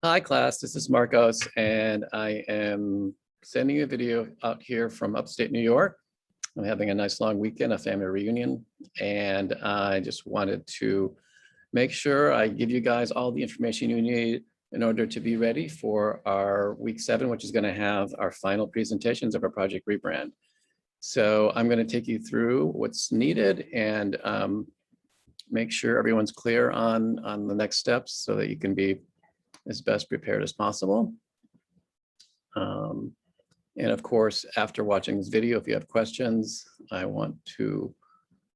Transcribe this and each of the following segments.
Hi class, this is Marcos and I am sending a video out here from upstate New York. I'm having a nice long weekend, a family reunion, and I just wanted to make sure I give you guys all the information you need in order to be ready for our week 7, which is going to have our final presentations of our project Rebrand. So I'm going to take you through what's needed and make sure everyone's clear on the next steps so that you can be as best prepared as possible. And of course, after watching this video, if you have questions, I want to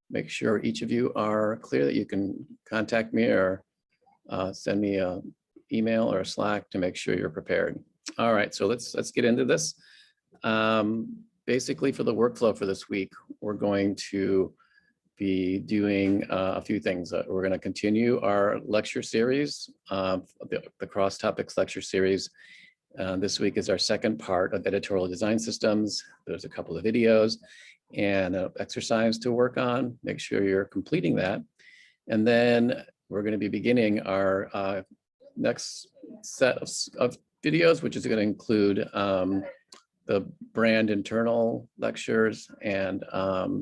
make sure each of you are clear that you can contact me or send me an email or a Slack to make sure you're prepared. All right, so let's get into this. Basically, for the workflow for this week, we're going to be doing a few things. We're going to continue our lecture series, the Cross Topics lecture series. This week is our second part of editorial design systems. There's a couple of videos and an exercise to work on. Make sure you're completing that. And then we're going to be beginning our next set of videos, which is going to include the brand internal lectures, and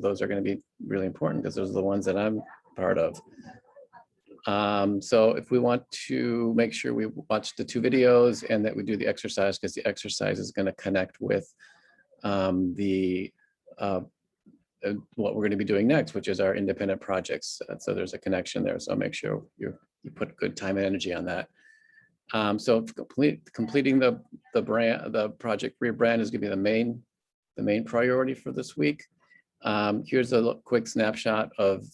those are going to be really important because those are the ones that I'm part of. So if we want to make sure we watch the 2 videos and that we do the exercise, because the exercise is going to connect with what we're going to be doing next, which is our independent projects. So there's a connection there. So make sure you put good time and energy on that. So completing the project Rebrand is going to be the main priority for this week. Here's a quick snapshot of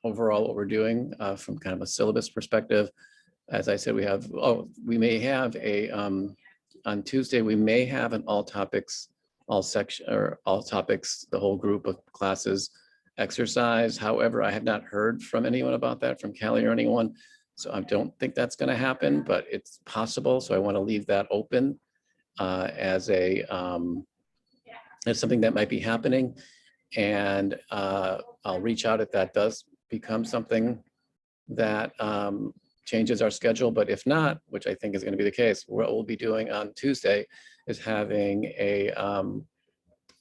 overall what we're doing from kind of a syllabus perspective. As I said, we may have a on Tuesday we may have an all topics, the whole group of classes exercise. However, I have not heard from anyone about that, from Callie or anyone. So I don't think that's going to happen, but it's possible. So I want to leave that open as something that might be happening. And I'll reach out if that does become something that changes our schedule. But if not, which I think is going to be the case, what we'll be doing on Tuesday is having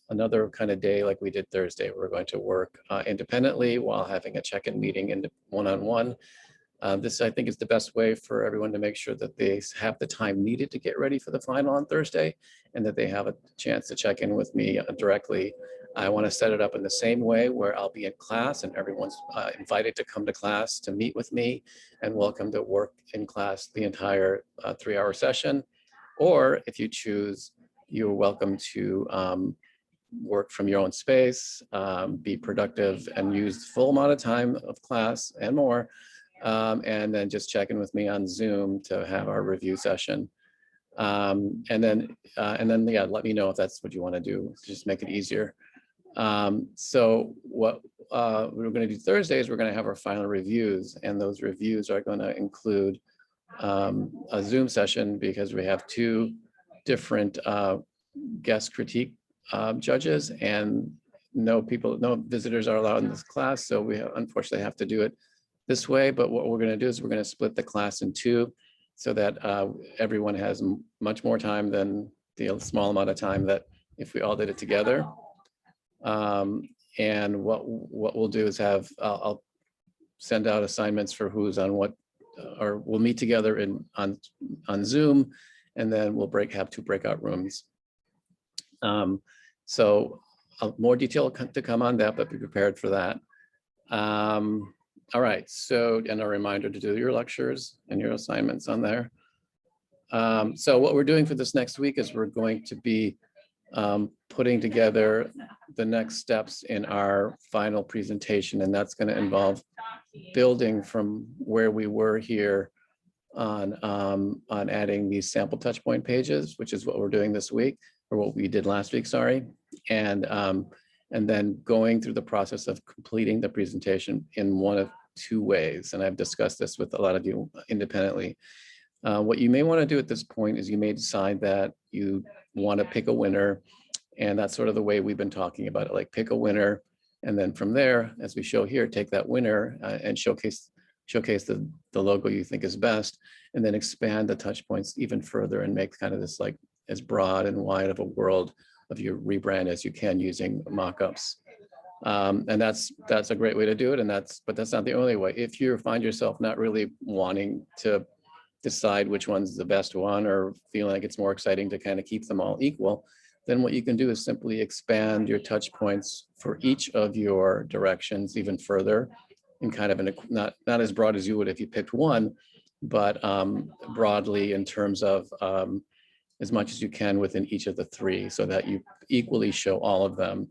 another kind of day like we did Thursday. We're going to work independently while having a check-in meeting in one-on-one. This, I think, is the best way for everyone to make sure that they have the time needed to get ready for the final on Thursday and that they have a chance to check in with me directly. I want to set it up in the same way where I'll be in class and everyone's invited to come to class to meet with me and welcome to work in class the entire 3-hour session. Or if you choose, you're welcome to work from your own space, be productive and use the full amount of time of class and more. And then just check in with me on Zoom to have our review session. And then yeah, let me know if that's what you want to do. Just make it easier. So what we're going to do Thursday is we're going to have our final reviews, and those reviews are going to include a Zoom session because we have 2 different guest critique judges, and no visitors are allowed in this class. So we unfortunately have to do it this way, but what we're going to do is we're going to split the class in 2 so that everyone has much more time than the small amount of time that if we all did it together. And what we'll do is I'll send out assignments for who's on what, or we'll meet together on Zoom, and then we'll have 2 breakout rooms. So more detail to come on that, but be prepared for that. All right, so, and a reminder to do your lectures and your assignments on there. So what we're doing for this next week is we're going to be putting together the next steps in our final presentation, and that's going to involve building from where we were here on adding these sample touch point pages, which is what we're doing this week, or what we did last week, sorry. And then going through the process of completing the presentation in one of 2 ways. And I've discussed this with a lot of you independently. What you may want to do at this point is you may decide that you want to pick a winner. And that's sort of the way we've been talking about it, like pick a winner. And then from there, as we show here, take that winner and showcase showcase the logo you think is best, and then expand the touch points even further and make kind of this like as broad and wide of a world of your rebrand as you can using mock-ups. And that's a great way to do it. But that's not the only way. If you find yourself not really wanting to decide which one's the best one or feeling like it's more exciting to kind of keep them all equal, then what you can do is simply expand your touch points for each of your directions even further, and kind of not as broad as you would if you picked one, but broadly in terms of as much as you can within each of the three, so that you equally show all of them.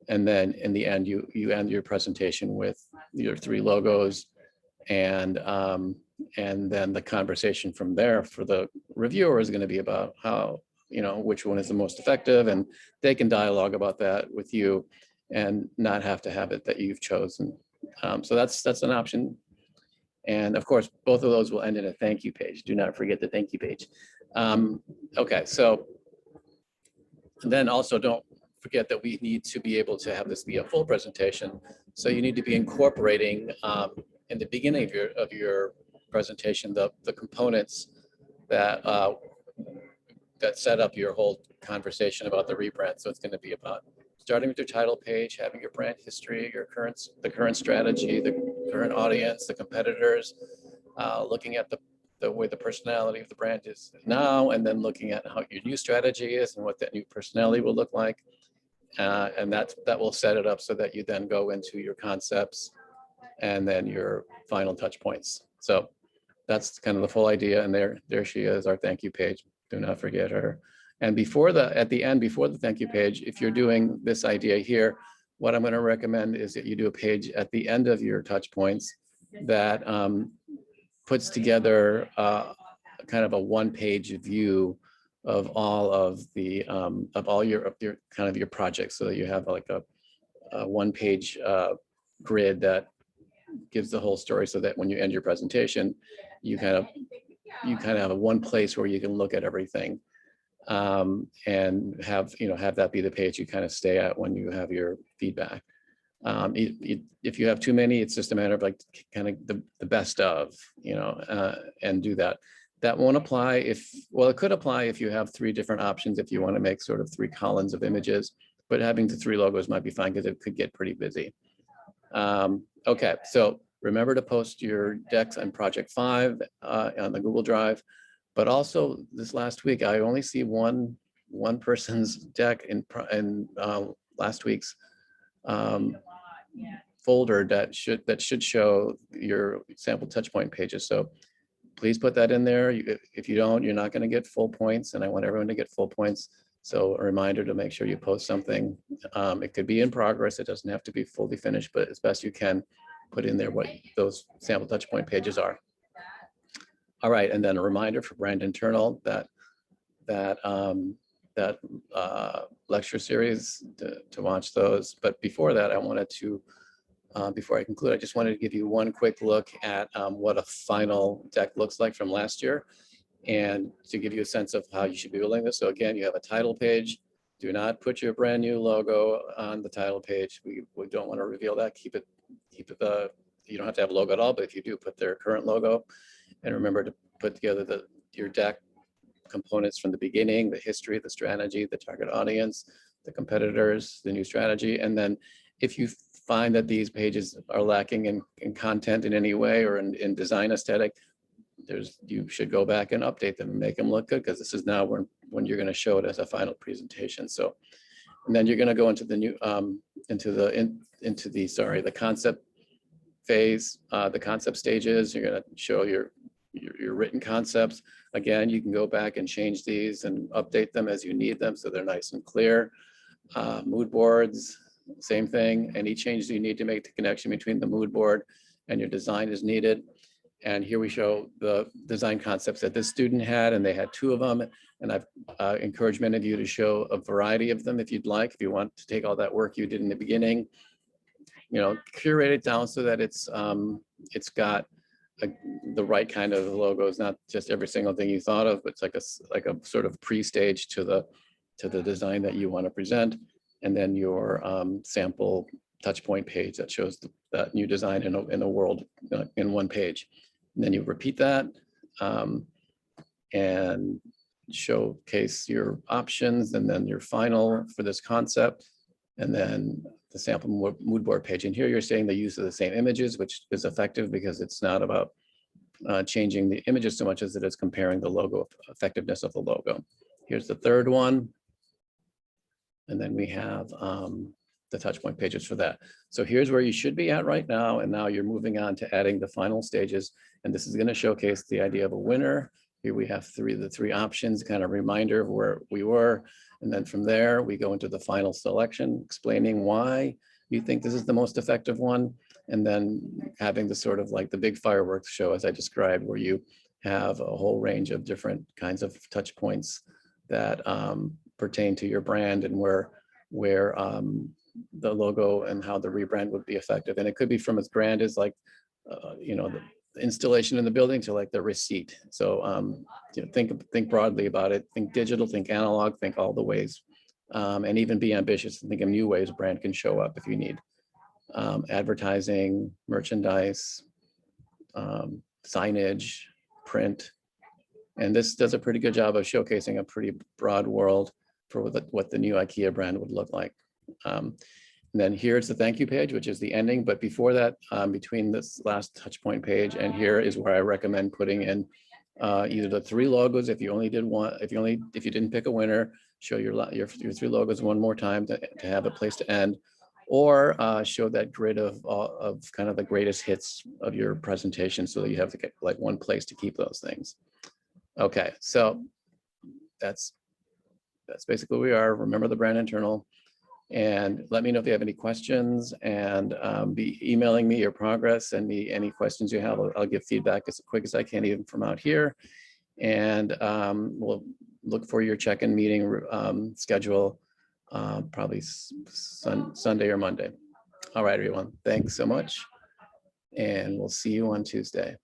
And then in the end, you end your presentation with your three logos, and then the conversation from there for the reviewer is going to be about how, which one is the most effective, and they can dialogue about that with you and not have to have it that you've chosen. So that's an option. And of course, both of those will end in a thank you page. Do not forget the thank you page. Okay, so then also don't forget that we need to be able to have this be a full presentation. So you need to be incorporating in the beginning of your presentation the components that that set up your whole conversation about the rebrand. So it's going to be about starting with your title page, having your brand history, the current strategy, the current audience, the competitors, looking at the way the personality of the brand is now, and then looking at how your new strategy is and what that new personality will look like. And that will set it up so that you then go into your concepts and then your final touch points. So that's kind of the full idea. And there she is, our thank you page. Do not forget her. And at the end, before the thank you page, if you're doing this idea here, what I'm going to recommend is that you do a page at the end of your touch points that puts together kind of a one-page view of all of the of all your kind of your projects, so that you have like a one-page grid that gives the whole story, so that when you end your presentation, you kind of have a one place where you can look at everything, and have that be the page you kind of stay at when you have your feedback. If you have too many, it's just a matter of like kind of the best of, and do that. That won't apply it could apply if you have three different options, if you want to make sort of three columns of images, but having the three logos might be fine because it could get pretty busy. Okay, so remember to post your decks on Project 5 on the Google Drive, but also this last week, I only see one person's deck in last week's folder that should show your sample touch point pages. So please put that in there. If you don't, you're not going to get full points, and I want everyone to get full points. So a reminder to make sure you post something. It could be in progress. It doesn't have to be fully finished, but as best you can, put in there what those sample touch point pages are. All right, and then a reminder for Brand Internal that lecture series to watch those. But before that, I wanted to, before I conclude, I just wanted to give you one quick look at what a final deck looks like from last year, and to give you a sense of how you should be building this. So again, you have a title page. Do not put your brand new logo on the title page. We don't want to reveal that. Keep it. You don't have to have a logo at all, but if you do, put their current logo. And remember to put together your deck components from the beginning: the history, the strategy, the target audience, the competitors, the new strategy. And then if you find that these pages are lacking in content in any way, or in design aesthetic, you should go back and update them and make them look good, because this is now when you're going to show it as a final presentation. So, and then you're going to go into the new into the concept phase, the concept stages. You're going to show your written concepts. Again, you can go back and change these and update them as you need them, so they're nice and clear. Mood boards, same thing. Any changes you need to make the connection between the mood board and your design is needed. And here we show the design concepts that this student had, and they had 2 of them. And I've encouraged many of you to show a variety of them if you'd like. If you want to take all that work you did in the beginning, curate it down so that it's got the right kind of logos, not just every single thing you thought of, but it's like a sort of pre-stage to the design that you want to present. And then your sample touch point page that shows that new design in a world in one page. And then you repeat that and showcase your options, and then your final for this concept, and then the sample mood board page. And here you're saying the use of the same images, which is effective because it's not about changing the images so much as it is comparing the logo effectiveness of the logo. Here's the third one. And then we have the touch point pages for that. So here's where you should be at right now. And now you're moving on to adding the final stages. And this is going to showcase the idea of a winner. Here we have the three options, kind of reminder of where we were. And then from there, we go into the final selection, explaining why you think this is the most effective one. And then having the sort of like the big fireworks show, as I described, where you have a whole range of different kinds of touch points that pertain to your brand and where the logo and how the rebrand would be effective. And it could be from as grand as like, you know, the installation in the building to like the receipt. So you know, think broadly about it. Think digital, think analog, think all the ways, and even be ambitious and think of new ways brand can show up if you need. Advertising, merchandise, signage, print. And this does a pretty good job of showcasing a pretty broad world for what the new IKEA brand would look like. And then here's the thank you page, which is the ending. But before that, between this last touch point page and here is where I recommend putting in either the three logos. If you only did one, if you didn't pick a winner, show your three logos one more time to have a place to end, or show that grid of kind of the greatest hits of your presentation, so that you have to get like one place to keep those things. Okay, so that's basically where we are. Remember the brand internal. And let me know if you have any questions, and be emailing me your progress, send me any questions you have. I'll give feedback as quick as I can, even from out here. And we'll look for your check-in meeting schedule probably Sunday or Monday. All right, everyone. Thanks so much. And we'll see you on Tuesday.